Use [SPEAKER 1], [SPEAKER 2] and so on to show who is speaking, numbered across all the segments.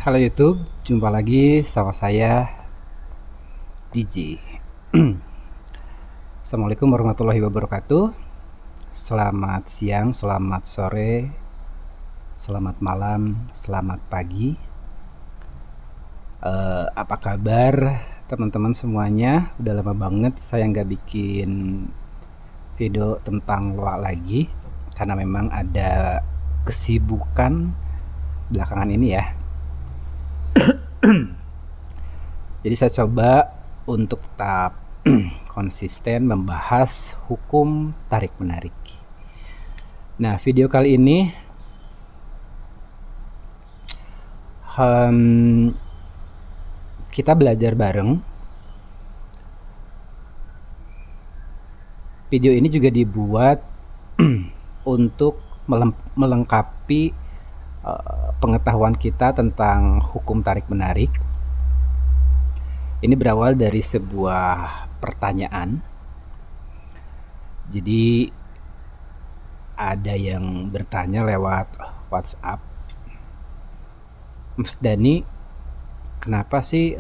[SPEAKER 1] Halo YouTube, jumpa lagi sama saya DJ. Assalamualaikum warahmatullahi wabarakatuh. Selamat siang, selamat sore, selamat malam, selamat pagi. Apa kabar teman-teman semuanya? Udah lama banget saya nggak bikin video tentang loa lagi, karena memang ada kesibukan belakangan ini ya. Jadi saya coba untuk tetap konsisten membahas hukum tarik-menarik. Nah, video kali ini kita belajar bareng. Video ini juga dibuat untuk melengkapi pengetahuan kita tentang hukum tarik-menarik. Ini berawal dari sebuah pertanyaan. Jadi ada yang bertanya lewat WhatsApp, Mas Dani, kenapa sih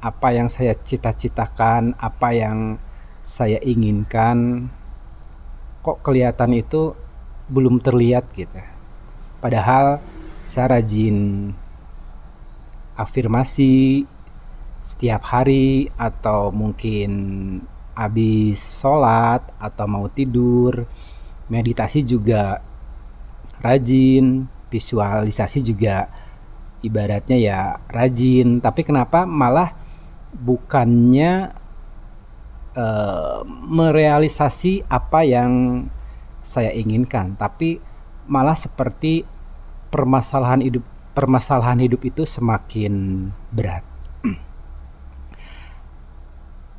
[SPEAKER 1] apa yang saya cita-citakan, apa yang saya inginkan, kok kelihatan itu belum terlihat gitu. Padahal saya rajin afirmasi setiap hari, atau mungkin habis sholat atau mau tidur, meditasi juga rajin, visualisasi juga ibaratnya ya rajin. Tapi kenapa malah bukannya merealisasi apa yang saya inginkan, tapi malah seperti permasalahan hidup itu semakin berat.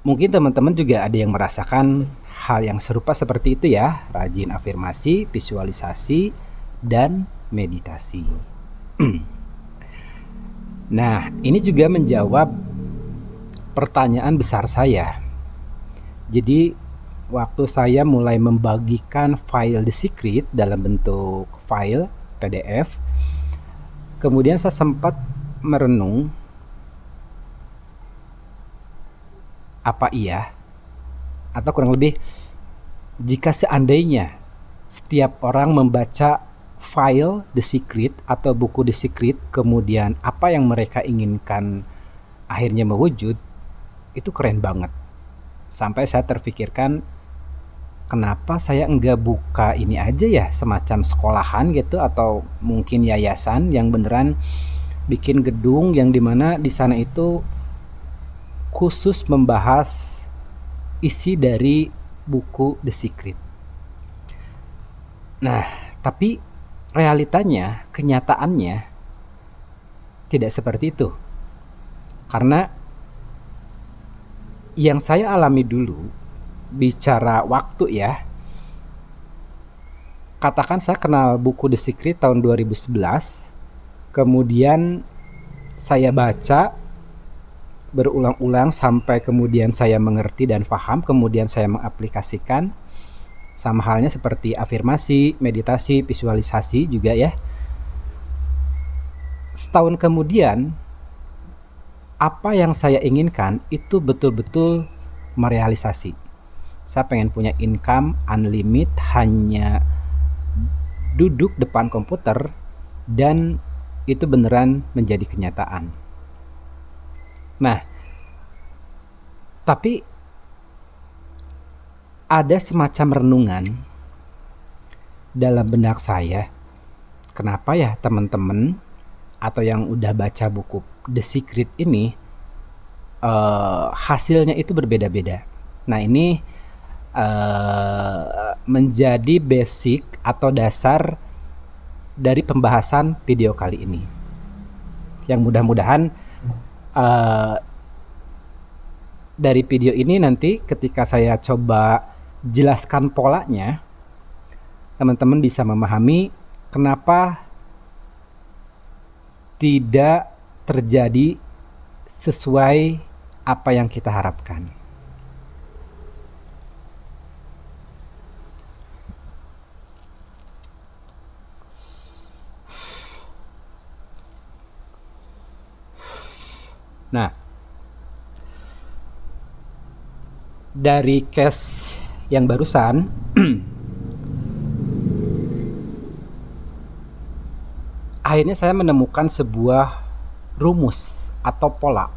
[SPEAKER 1] Mungkin teman-teman juga ada yang merasakan hal yang serupa seperti itu ya, rajin afirmasi, visualisasi, dan meditasi. Nah, ini juga menjawab pertanyaan besar saya. Jadi, waktu saya mulai membagikan file The Secret dalam bentuk file PDF, kemudian saya sempat merenung, apa iya, atau kurang lebih, jika seandainya setiap orang membaca file The Secret atau buku The Secret, kemudian apa yang mereka inginkan akhirnya mewujud, itu keren banget. Sampai saya terpikirkan, kenapa saya enggak buka ini aja ya, semacam sekolahan gitu, atau mungkin yayasan yang beneran bikin gedung yang dimana di sana itu khusus membahas isi dari buku The Secret. Nah, tapi realitanya, kenyataannya tidak seperti itu. Karena yang saya alami dulu, bicara waktu ya, katakan saya kenal buku The Secret tahun 2011, kemudian saya baca berulang-ulang sampai kemudian saya mengerti dan paham, kemudian saya mengaplikasikan, sama halnya seperti afirmasi, meditasi, visualisasi juga ya. Setahun kemudian, apa yang saya inginkan itu betul-betul merealisasi. Saya pengen punya income unlimited, hanya duduk depan komputer, dan itu beneran menjadi kenyataan. Nah, tapi ada semacam renungan dalam benak saya, kenapa ya teman-teman atau yang udah baca buku The Secret ini hasilnya itu berbeda-beda. Nah, ini menjadi basic atau dasar dari pembahasan video kali ini, yang mudah-mudahan dari video ini nanti ketika saya coba jelaskan polanya, teman-teman bisa memahami kenapa tidak terjadi sesuai apa yang kita harapkan. Nah, dari case yang barusan, akhirnya saya menemukan sebuah rumus atau pola.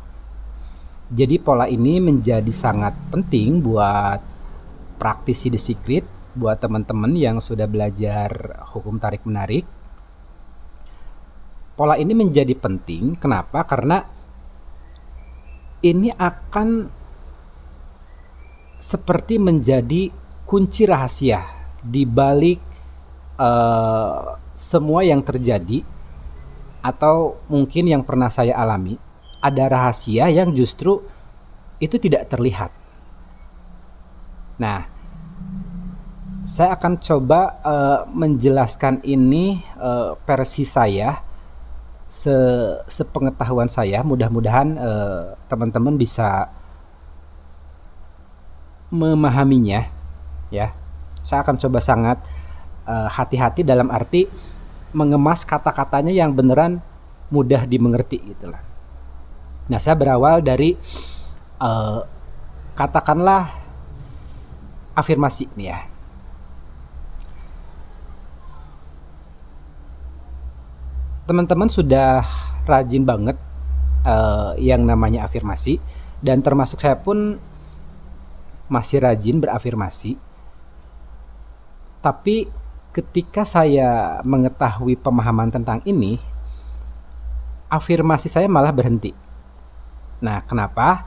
[SPEAKER 1] Jadi pola ini menjadi sangat penting buat praktisi The Secret, buat teman-teman yang sudah belajar hukum tarik-menarik. Pola ini menjadi penting, kenapa? Karena ini akan seperti menjadi kunci rahasia di balik semua yang terjadi, atau mungkin yang pernah saya alami. Ada rahasia yang justru itu tidak terlihat. Nah, saya akan coba menjelaskan ini versi saya, sepengetahuan saya. Mudah-mudahan teman-teman bisa memahaminya, ya. Saya akan coba sangat hati-hati dalam arti mengemas kata-katanya yang beneran mudah dimengerti gitulah. Nah, saya berawal dari katakanlah afirmasi nih ya. Teman-teman sudah rajin banget yang namanya afirmasi, dan termasuk saya pun masih rajin berafirmasi. Tapi ketika saya mengetahui pemahaman tentang ini, afirmasi saya malah berhenti. Nah, kenapa?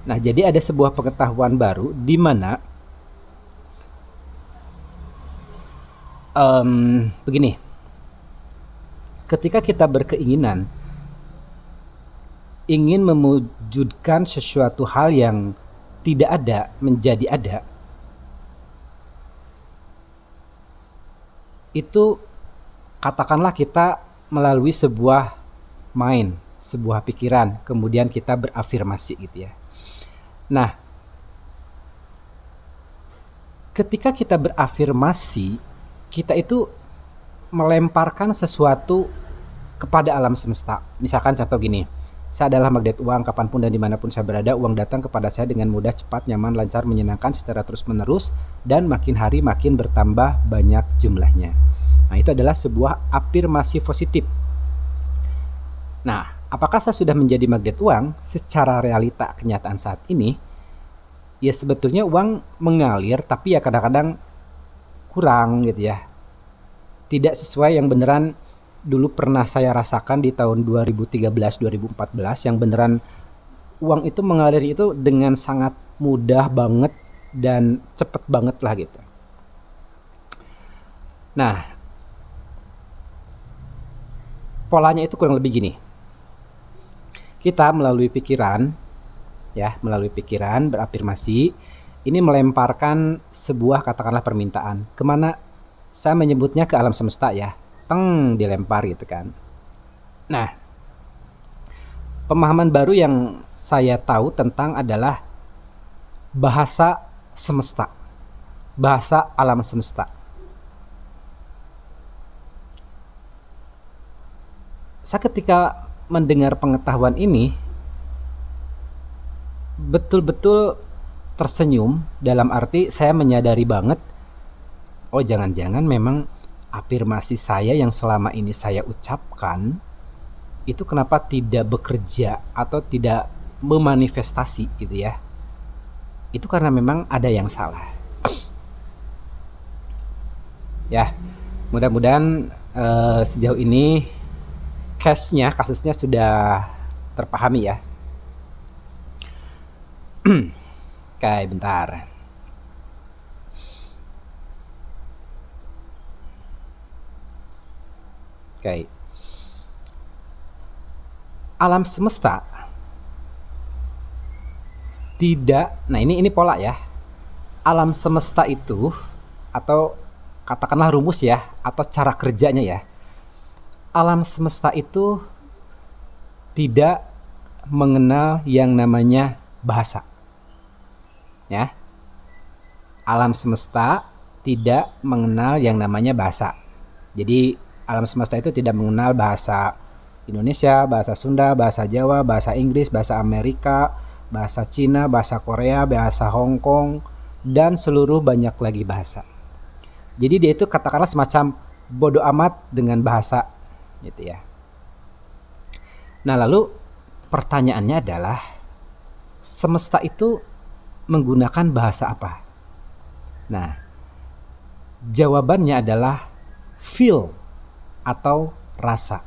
[SPEAKER 1] Nah, jadi ada sebuah pengetahuan baru di mana begini. Ketika kita berkeinginan ingin mewujudkan sesuatu hal yang tidak ada menjadi ada, itu katakanlah kita melalui sebuah mind, sebuah pikiran, kemudian kita berafirmasi gitu ya. Nah, ketika kita berafirmasi, kita itu melemparkan sesuatu kepada alam semesta. Misalkan contoh gini, saya adalah magnet uang, kapanpun dan dimanapun saya berada, uang datang kepada saya dengan mudah, cepat, nyaman, lancar, menyenangkan secara terus-menerus, dan makin hari makin bertambah banyak jumlahnya. Nah, itu adalah sebuah afirmasi positif. Nah, apakah saya sudah menjadi magnet uang? Secara realita kenyataan saat ini, ya sebetulnya uang mengalir, tapi ya kadang-kadang kurang gitu ya. Tidak sesuai yang beneran dulu pernah saya rasakan di tahun 2013-2014, yang beneran uang itu mengalir itu dengan sangat mudah banget dan cepet banget lah gitu. Nah, polanya itu kurang lebih gini. Kita melalui pikiran, ya, melalui pikiran berafirmasi, ini melemparkan sebuah katakanlah permintaan. Kemana? Saya menyebutnya ke alam semesta ya. Teng, dilempar gitu kan. Nah, pemahaman baru yang saya tahu tentang adalah bahasa semesta, bahasa alam semesta. Saya ketika mendengar pengetahuan ini betul-betul tersenyum, dalam arti saya menyadari banget, oh jangan-jangan memang afirmasi saya yang selama ini saya ucapkan itu kenapa tidak bekerja atau tidak memanifestasi gitu ya. Itu karena memang ada yang salah. Ya, mudah-mudahan sejauh ini kasusnya sudah terpahami ya. Kayak bentar. Oke. Alam semesta tidak, nah ini pola ya. Alam semesta itu, atau katakanlah rumus ya, atau cara kerjanya ya. Alam semesta itu tidak mengenal yang namanya bahasa. Ya. Alam semesta tidak mengenal yang namanya bahasa. Jadi alam semesta itu tidak mengenal bahasa Indonesia, bahasa Sunda, bahasa Jawa, bahasa Inggris, bahasa Amerika, bahasa Cina, bahasa Korea, bahasa Hong Kong, dan seluruh banyak lagi bahasa. Jadi dia itu katakanlah semacam bodoh amat dengan bahasa gitu ya. Nah, lalu pertanyaannya adalah semesta itu menggunakan bahasa apa? Nah, jawabannya adalah feel atau rasa.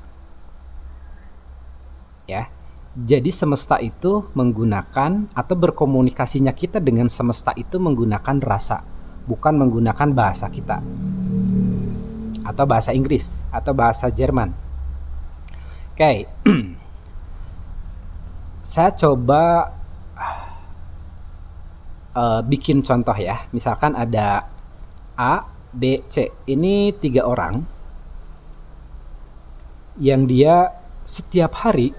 [SPEAKER 1] Ya. Jadi semesta itu menggunakan atau berkomunikasinya kita dengan semesta itu menggunakan rasa, bukan menggunakan bahasa kita. Atau bahasa Inggris atau bahasa Jerman. Oke. Saya coba bikin contoh ya. Misalkan ada A, B, C. Ini 3 orang yang dia setiap hari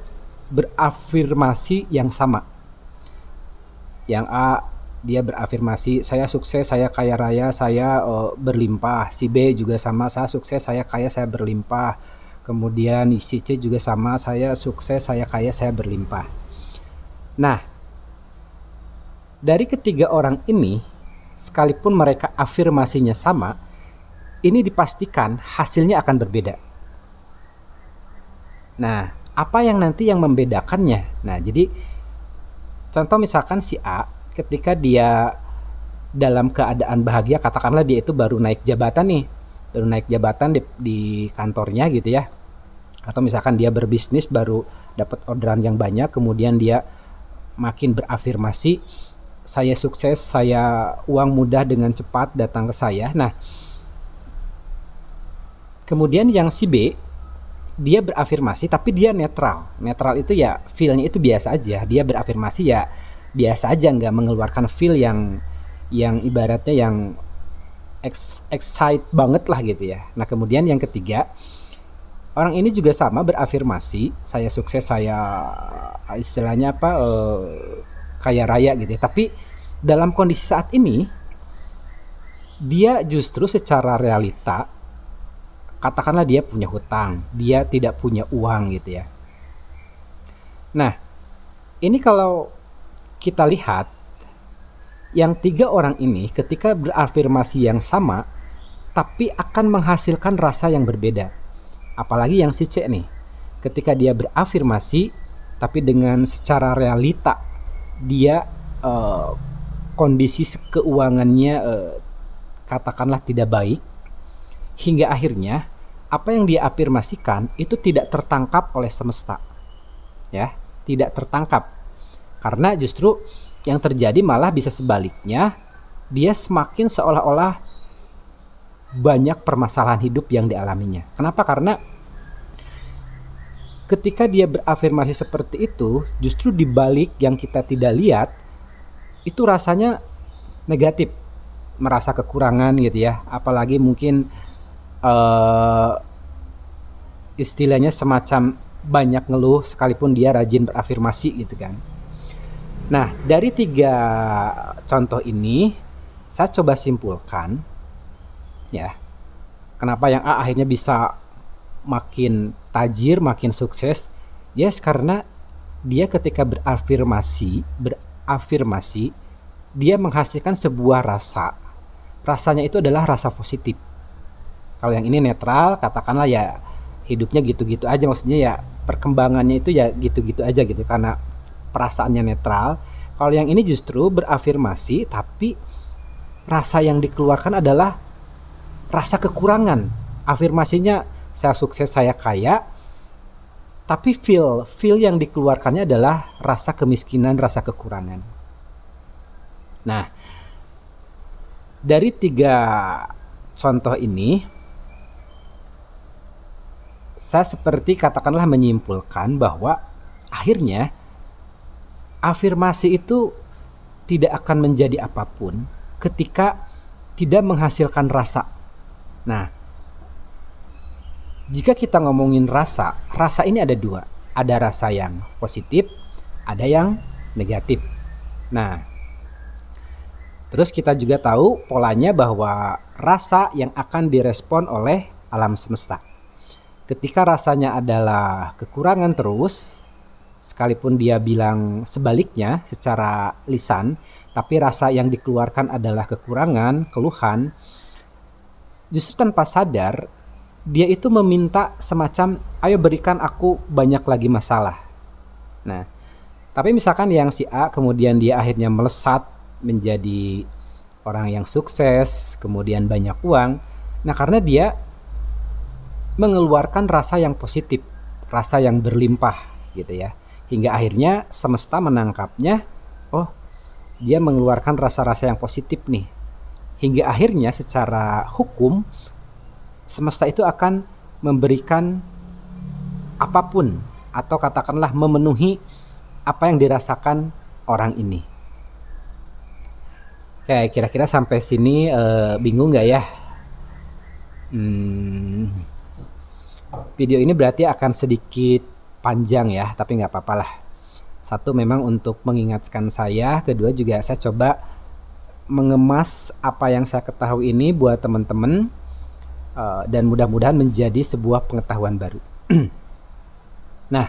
[SPEAKER 1] berafirmasi yang sama. Yang A, dia berafirmasi, saya sukses, saya kaya raya, saya berlimpah. Si B juga sama, saya sukses, saya kaya, saya berlimpah. Kemudian si C juga sama, saya sukses, saya kaya, saya berlimpah. Nah, dari ketiga orang ini, sekalipun mereka afirmasinya sama, ini dipastikan hasilnya akan berbeda. Nah, apa yang nanti yang membedakannya? Nah, jadi contoh misalkan si A ketika dia dalam keadaan bahagia, katakanlah dia itu baru naik jabatan nih, baru naik jabatan di kantornya gitu ya, atau misalkan dia berbisnis baru dapat orderan yang banyak, kemudian dia makin berafirmasi, saya sukses, saya uang mudah dengan cepat datang ke saya. Nah, kemudian yang si B, dia berafirmasi tapi dia netral. Netral itu ya feel-nya itu biasa aja. Dia berafirmasi ya biasa aja, nggak mengeluarkan feel yang ibaratnya yang excite banget lah gitu ya. Nah, kemudian yang ketiga, orang ini juga sama berafirmasi, saya sukses, saya istilahnya apa, kaya raya gitu ya. Tapi dalam kondisi saat ini dia justru secara realita, katakanlah dia punya hutang, dia tidak punya uang gitu ya. Nah, ini kalau kita lihat, yang 3 orang ini ketika berafirmasi yang sama, tapi akan menghasilkan rasa yang berbeda. Apalagi yang si C nih, ketika dia berafirmasi, tapi dengan secara realita, dia kondisi keuangannya katakanlah tidak baik, hingga akhirnya apa yang dia afirmasikan itu tidak tertangkap oleh semesta, ya, tidak tertangkap, karena justru yang terjadi malah bisa sebaliknya, dia semakin seolah-olah banyak permasalahan hidup yang dialaminya. Kenapa? Karena ketika dia berafirmasi seperti itu, justru di balik yang kita tidak lihat itu rasanya negatif, merasa kekurangan gitu ya, apalagi mungkin istilahnya semacam banyak ngeluh sekalipun dia rajin berafirmasi gitu kan. Nah, dari 3 contoh ini saya coba simpulkan ya, kenapa yang A akhirnya bisa makin tajir, makin sukses. Yes, karena dia ketika berafirmasi dia menghasilkan sebuah rasa. Rasanya itu adalah rasa positif. Kalau yang ini netral, katakanlah ya hidupnya gitu-gitu aja, maksudnya ya perkembangannya itu ya gitu-gitu aja gitu karena perasaannya netral. Kalau yang ini justru berafirmasi tapi rasa yang dikeluarkan adalah rasa kekurangan. Afirmasinya saya sukses, saya kaya, tapi feel yang dikeluarkannya adalah rasa kemiskinan, rasa kekurangan. Nah, dari 3 contoh ini saya seperti katakanlah menyimpulkan bahwa akhirnya afirmasi itu tidak akan menjadi apapun ketika tidak menghasilkan rasa. Nah, jika kita ngomongin rasa ini ada 2. Ada rasa yang positif, ada yang negatif. Nah, terus kita juga tahu polanya bahwa rasa yang akan direspon oleh alam semesta. Ketika rasanya adalah kekurangan terus, sekalipun dia bilang sebaliknya secara lisan, tapi rasa yang dikeluarkan adalah kekurangan, keluhan, justru tanpa sadar dia itu meminta semacam, ayo berikan aku banyak lagi masalah. Nah, tapi misalkan yang si A kemudian dia akhirnya melesat menjadi orang yang sukses, kemudian banyak uang. Nah, karena dia mengeluarkan rasa yang positif, rasa yang berlimpah gitu ya. Hingga akhirnya semesta menangkapnya, oh, dia mengeluarkan rasa-rasa yang positif nih. Hingga akhirnya secara hukum semesta itu akan memberikan apapun atau katakanlah memenuhi apa yang dirasakan orang ini. Oke, kira-kira sampai sini bingung nggak ya? Video ini berarti akan sedikit panjang ya, tapi nggak apa-apa lah. Satu, memang untuk mengingatkan saya. Kedua, juga saya coba mengemas apa yang saya ketahui ini buat teman-teman, dan mudah-mudahan menjadi sebuah pengetahuan baru. Nah,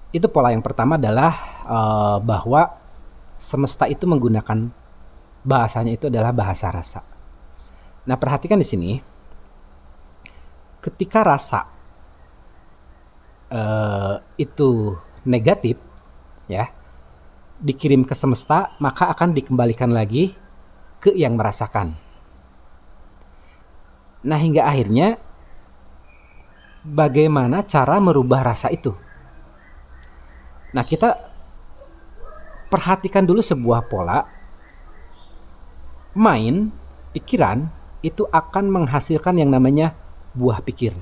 [SPEAKER 1] itu pola yang pertama adalah bahwa semesta itu menggunakan bahasanya itu adalah bahasa rasa. Nah, perhatikan di sini, ketika rasa itu negatif, ya, dikirim ke semesta, maka akan dikembalikan lagi ke yang merasakan. Nah, hingga akhirnya bagaimana cara merubah rasa itu? Nah, kita perhatikan dulu sebuah pola. Mind, pikiran, itu akan menghasilkan yang namanya buah pikir.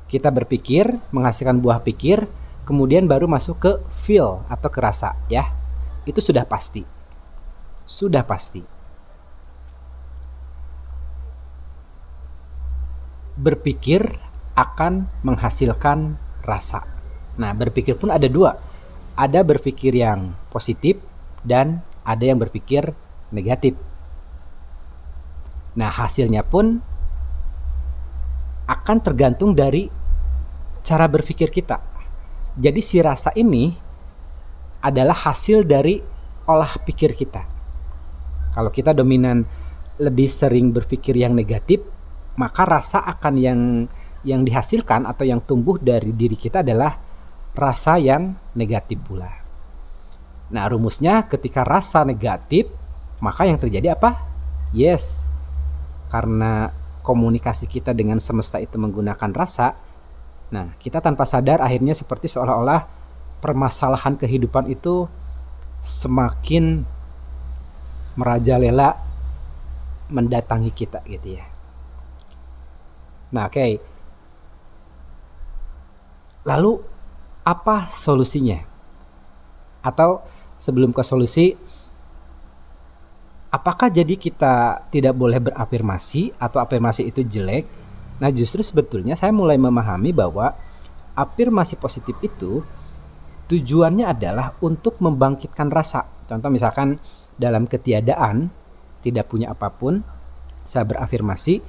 [SPEAKER 1] Kita berpikir, menghasilkan buah pikir, kemudian baru masuk ke feel atau ke rasa, ya. Itu sudah pasti. Sudah pasti. Berpikir akan menghasilkan rasa. Nah, berpikir pun ada dua. Ada berpikir yang positif dan ada yang berpikir negatif. Nah, hasilnya pun akan tergantung dari cara berpikir kita. Jadi si rasa ini adalah hasil dari olah pikir kita. Kalau kita dominan lebih sering berpikir yang negatif, maka rasa akan yang dihasilkan atau yang tumbuh dari diri kita adalah rasa yang negatif pula. Nah, rumusnya ketika rasa negatif, maka yang terjadi apa? Yes, karena komunikasi kita dengan semesta itu menggunakan rasa, nah kita tanpa sadar akhirnya seperti seolah-olah permasalahan kehidupan itu semakin merajalela mendatangi kita gitu ya. Nah, oke. Lalu apa solusinya? Atau sebelum ke solusi, apakah jadi kita tidak boleh berafirmasi atau afirmasi itu jelek? Nah, justru sebetulnya saya mulai memahami bahwa afirmasi positif itu tujuannya adalah untuk membangkitkan rasa. Contoh misalkan dalam ketiadaan, tidak punya apapun, saya berafirmasi,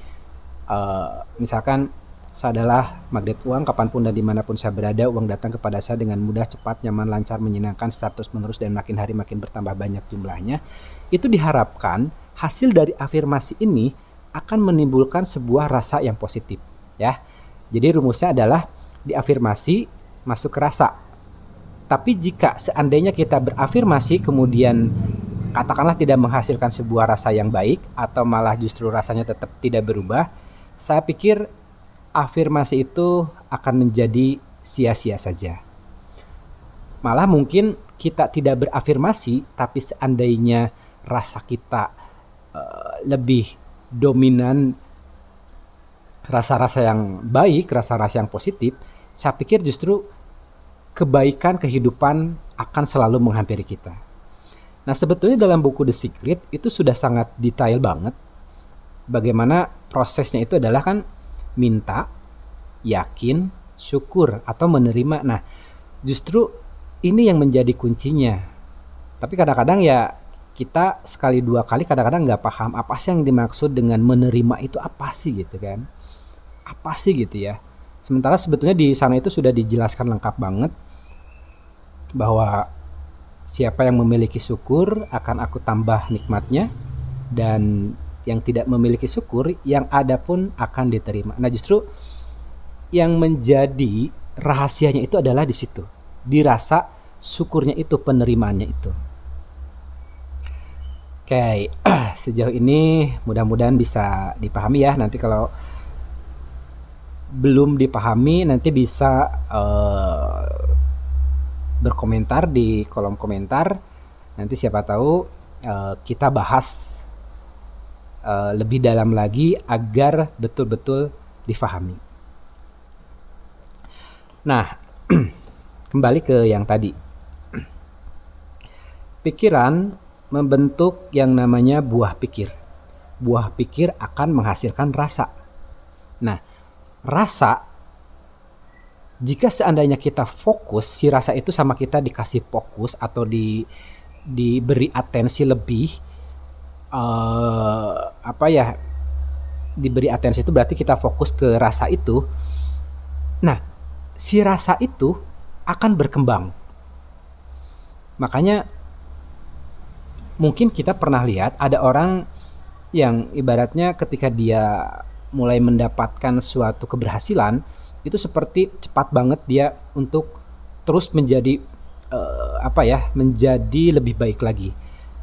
[SPEAKER 1] misalkan saya adalah magnet uang, kapanpun dan dimanapun saya berada, uang datang kepada saya dengan mudah, cepat, nyaman, lancar, menyenangkan, status menerus, dan makin hari makin bertambah banyak jumlahnya. Itu diharapkan hasil dari afirmasi ini akan menimbulkan sebuah rasa yang positif, ya. Jadi rumusnya adalah diafirmasi masuk ke rasa. Tapi jika seandainya kita berafirmasi kemudian katakanlah tidak menghasilkan sebuah rasa yang baik atau malah justru rasanya tetap tidak berubah, saya pikir afirmasi itu akan menjadi sia-sia saja. Malah mungkin kita tidak berafirmasi, tapi seandainya rasa kita lebih dominan rasa-rasa yang baik, rasa-rasa yang positif, saya pikir justru kebaikan kehidupan akan selalu menghampiri kita. Nah, sebetulnya dalam buku The Secret itu sudah sangat detail banget bagaimana prosesnya. Itu adalah kan minta, yakin, syukur, atau menerima. Nah, justru ini yang menjadi kuncinya. Tapi kadang-kadang ya kita sekali dua kali kadang-kadang nggak paham apa sih yang dimaksud dengan menerima itu apa sih gitu kan. Apa sih gitu ya. Sementara sebetulnya di sana itu sudah dijelaskan lengkap banget bahwa siapa yang memiliki syukur akan aku tambah nikmatnya, dan yang tidak memiliki syukur yang ada pun akan diterima. Nah, justru yang menjadi rahasianya itu adalah di situ. Dirasa syukurnya itu, penerimaannya itu. Oke, sejauh ini mudah-mudahan bisa dipahami ya. Nanti kalau belum dipahami nanti bisa berkomentar di kolom komentar. Nanti siapa tahu kita bahas lebih dalam lagi agar betul-betul difahami. Nah, kembali ke yang tadi. Pikiran membentuk yang namanya buah pikir. Buah pikir akan menghasilkan rasa. Nah, rasa, jika seandainya kita fokus, si rasa itu sama kita dikasih fokus atau diberi atensi lebih, diberi atensi itu berarti kita fokus ke rasa itu. Nah, si rasa itu akan berkembang. Makanya mungkin kita pernah lihat ada orang yang ibaratnya ketika dia mulai mendapatkan suatu keberhasilan, itu seperti cepat banget dia untuk terus menjadi menjadi lebih baik lagi.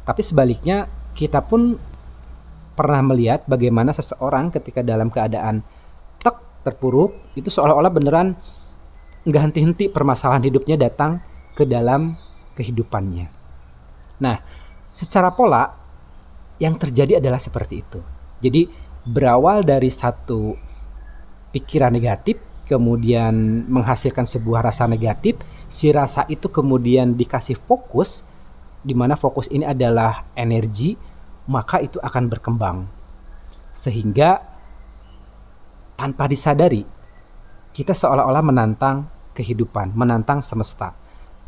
[SPEAKER 1] Tapi sebaliknya kita pun pernah melihat bagaimana seseorang ketika dalam keadaan terpuruk, itu seolah-olah beneran nggak henti-henti permasalahan hidupnya datang ke dalam kehidupannya. Nah, secara pola yang terjadi adalah seperti itu. Jadi berawal dari satu pikiran negatif, kemudian menghasilkan sebuah rasa negatif, si rasa itu kemudian dikasih fokus, di mana fokus ini adalah energi, maka itu akan berkembang. Sehingga tanpa disadari, kita seolah-olah menantang kehidupan, menantang semesta.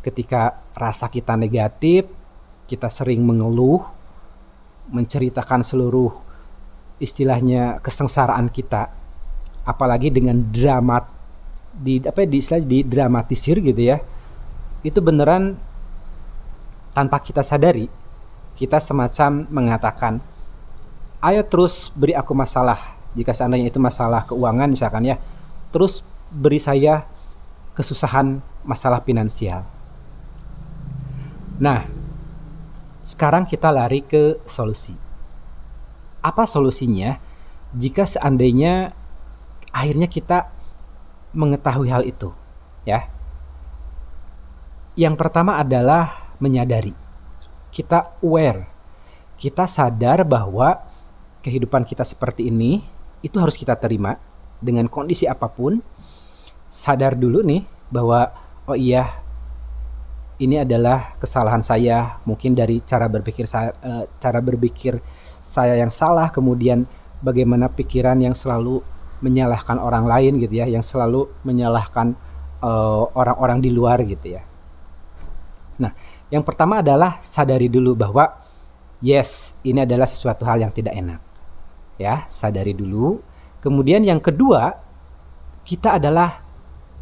[SPEAKER 1] Ketika rasa kita negatif, kita sering mengeluh, menceritakan seluruh istilahnya kesengsaraan kita, apalagi dengan didramatisir gitu ya. Itu beneran tanpa kita sadari, kita semacam mengatakan, ayo terus beri aku masalah. Jika seandainya itu masalah keuangan misalkan ya, terus beri saya kesusahan masalah finansial. Nah, sekarang kita lari ke solusi. Apa solusinya? Jika seandainya akhirnya kita mengetahui hal itu, ya. Yang pertama adalah menyadari. Kita aware. Kita sadar bahwa kehidupan kita seperti ini, itu harus kita terima dengan kondisi apapun. Sadar dulu nih bahwa oh iya, ini adalah kesalahan saya, mungkin dari cara berpikir saya yang salah, kemudian bagaimana pikiran yang selalu menyalahkan orang lain gitu ya, yang selalu menyalahkan orang-orang di luar gitu ya. Nah, yang pertama adalah sadari dulu bahwa yes, ini adalah sesuatu hal yang tidak enak. Ya, sadari dulu. Kemudian yang kedua, kita adalah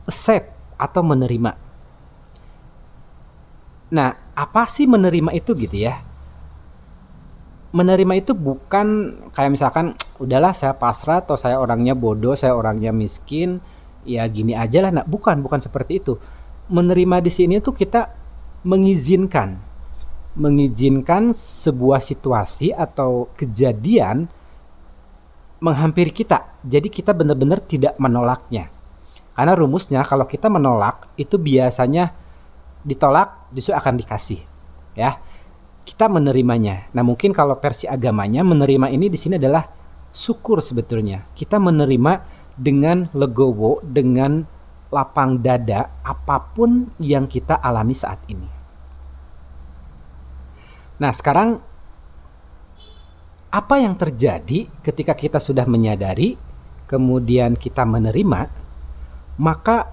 [SPEAKER 1] accept atau menerima. Nah, apa sih menerima itu gitu ya? Menerima itu bukan kayak misalkan udahlah saya pasrah, atau saya orangnya bodoh, saya orangnya miskin, ya gini aja lah. Nah, bukan seperti itu. Menerima di sini tuh kita mengizinkan sebuah situasi atau kejadian menghampiri kita. Jadi kita benar-benar tidak menolaknya. Karena rumusnya kalau kita menolak itu biasanya ditolak justru akan dikasih, ya. Kita menerimanya. Nah, mungkin kalau versi agamanya menerima ini di sini adalah syukur sebetulnya. Kita menerima dengan legowo, dengan lapang dada apapun yang kita alami saat ini. Nah, sekarang apa yang terjadi ketika kita sudah menyadari, kemudian kita menerima, maka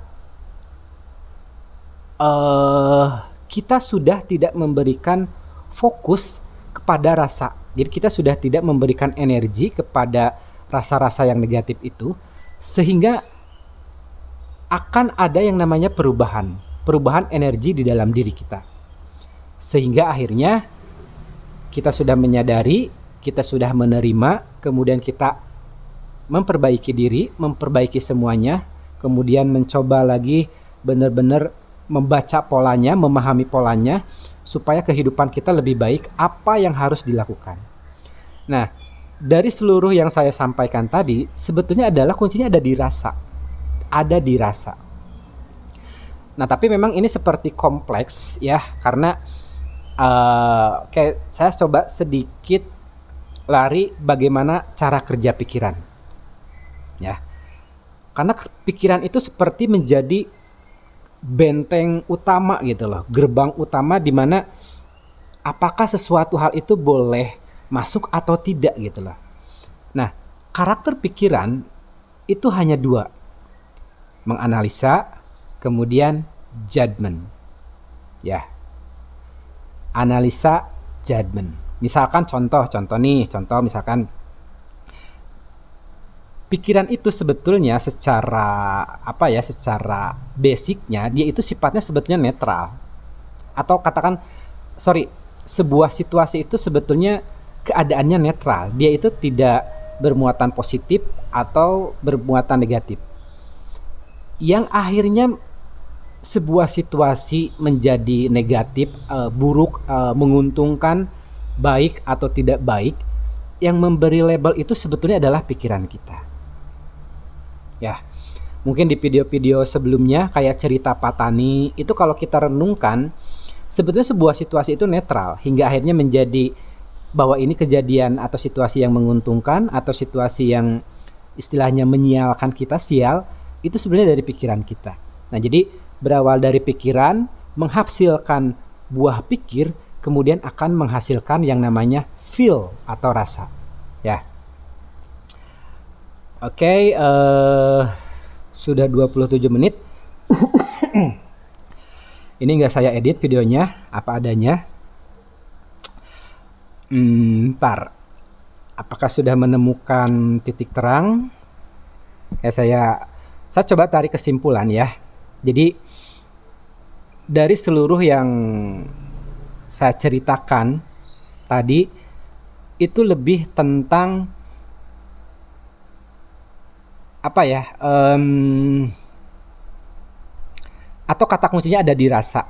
[SPEAKER 1] kita sudah tidak memberikan fokus kepada rasa. Jadi kita sudah tidak memberikan energi kepada rasa-rasa yang negatif itu, sehingga akan ada yang namanya perubahan energi di dalam diri kita. Sehingga akhirnya kita sudah menyadari, kita sudah menerima, kemudian kita memperbaiki diri, memperbaiki semuanya, kemudian mencoba lagi benar-benar membaca polanya, memahami polanya, supaya kehidupan kita lebih baik, apa yang harus dilakukan. Nah, dari seluruh yang saya sampaikan tadi, sebetulnya adalah kuncinya ada di rasa. Ada di rasa. Nah, tapi memang ini seperti kompleks ya, karena kayak saya coba sedikit lari bagaimana cara kerja pikiran. Ya. Karena pikiran itu seperti menjadi benteng utama gitu loh, gerbang utama di mana apakah sesuatu hal itu boleh masuk atau tidak gitu loh. Nah, karakter pikiran itu hanya dua, menganalisa, kemudian judgment. Ya, analisa, judgment. Misalkan contoh misalkan pikiran itu sebetulnya secara secara basicnya dia itu sifatnya sebetulnya netral. Atau katakan sebuah situasi itu sebetulnya keadaannya netral. Dia itu tidak bermuatan positif atau bermuatan negatif. Yang akhirnya sebuah situasi menjadi negatif, buruk, menguntungkan, baik atau tidak baik, yang memberi label itu sebetulnya adalah pikiran kita. Ya, mungkin di video-video sebelumnya kayak cerita Patani itu kalau kita renungkan, sebetulnya sebuah situasi itu netral hingga akhirnya menjadi bahwa ini kejadian atau situasi yang menguntungkan atau situasi yang istilahnya menyialkan kita, sial, itu sebenarnya dari pikiran kita. Nah, jadi berawal dari pikiran, menghasilkan buah pikir, kemudian akan menghasilkan yang namanya feel atau rasa. Ya. Oke, sudah 27 menit. Ini nggak saya edit videonya, apa adanya. Ntar, apakah sudah menemukan titik terang? Saya coba tarik kesimpulan ya. Jadi dari seluruh yang saya ceritakan tadi itu lebih tentang atau kata kuncinya ada di rasa.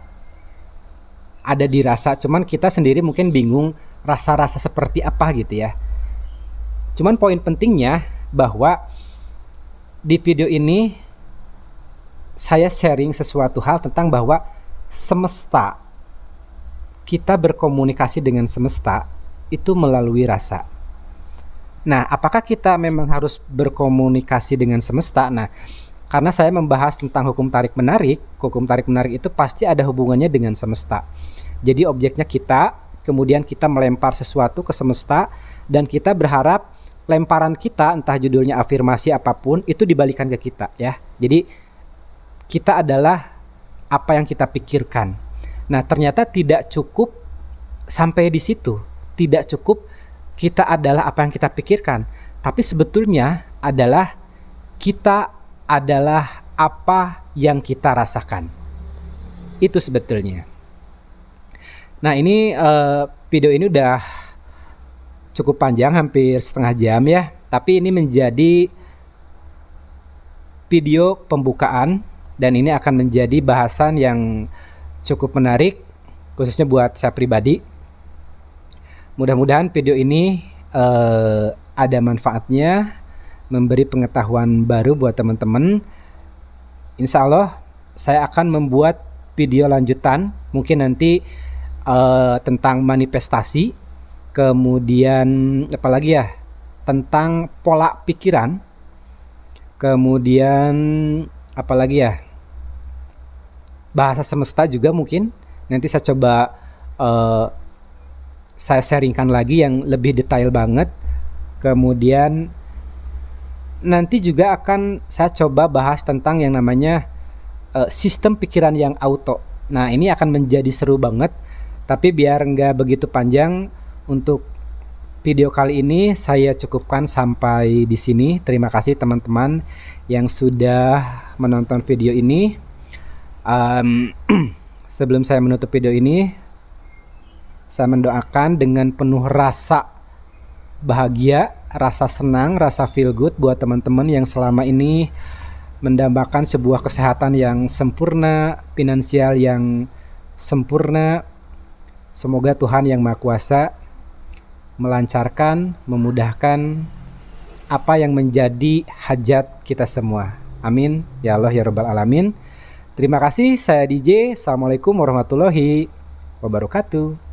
[SPEAKER 1] Ada di rasa, cuman kita sendiri mungkin bingung rasa-rasa seperti apa gitu ya. Cuman poin pentingnya bahwa di video ini saya sharing sesuatu hal tentang bahwa semesta, kita berkomunikasi dengan semesta itu melalui rasa. Nah, apakah kita memang harus berkomunikasi dengan semesta? Nah, karena saya membahas tentang hukum tarik menarik itu pasti ada hubungannya dengan semesta. Jadi objeknya kita, kemudian kita melempar sesuatu ke semesta, dan kita berharap lemparan kita, entah judulnya afirmasi apapun, itu dibalikan ke kita ya. Jadi kita adalah apa yang kita pikirkan. Nah, ternyata tidak cukup sampai di situ. Tidak cukup kita adalah apa yang kita pikirkan, tapi sebetulnya adalah kita adalah apa yang kita rasakan. Itu sebetulnya. Nah, ini video ini udah cukup panjang, hampir setengah jam ya. Tapi ini menjadi video pembukaan dan ini akan menjadi bahasan yang cukup menarik, khususnya buat saya pribadi. Mudah-mudahan video ini ada manfaatnya, memberi pengetahuan baru buat teman-teman. Insya Allah saya akan membuat video lanjutan, mungkin nanti tentang manifestasi, kemudian apalagi ya, tentang pola pikiran, kemudian apalagi ya, bahasa semesta juga mungkin. Nanti saya coba saya sharingkan lagi yang lebih detail banget. Kemudian nanti juga akan saya coba bahas tentang yang namanya sistem pikiran yang auto. Nah, ini akan menjadi seru banget. Tapi biar nggak begitu panjang, untuk video kali ini saya cukupkan sampai di sini. Terima kasih teman-teman yang sudah menonton video ini. Sebelum saya menutup video ini, saya mendoakan dengan penuh rasa bahagia, rasa senang, rasa feel good buat teman-teman yang selama ini mendambakan sebuah kesehatan yang sempurna, finansial yang sempurna. Semoga Tuhan Yang Maha Kuasa melancarkan, memudahkan apa yang menjadi hajat kita semua. Amin. Ya Allah ya Rabbal Alamin. Terima kasih, saya DJ. Assalamualaikum warahmatullahi wabarakatuh.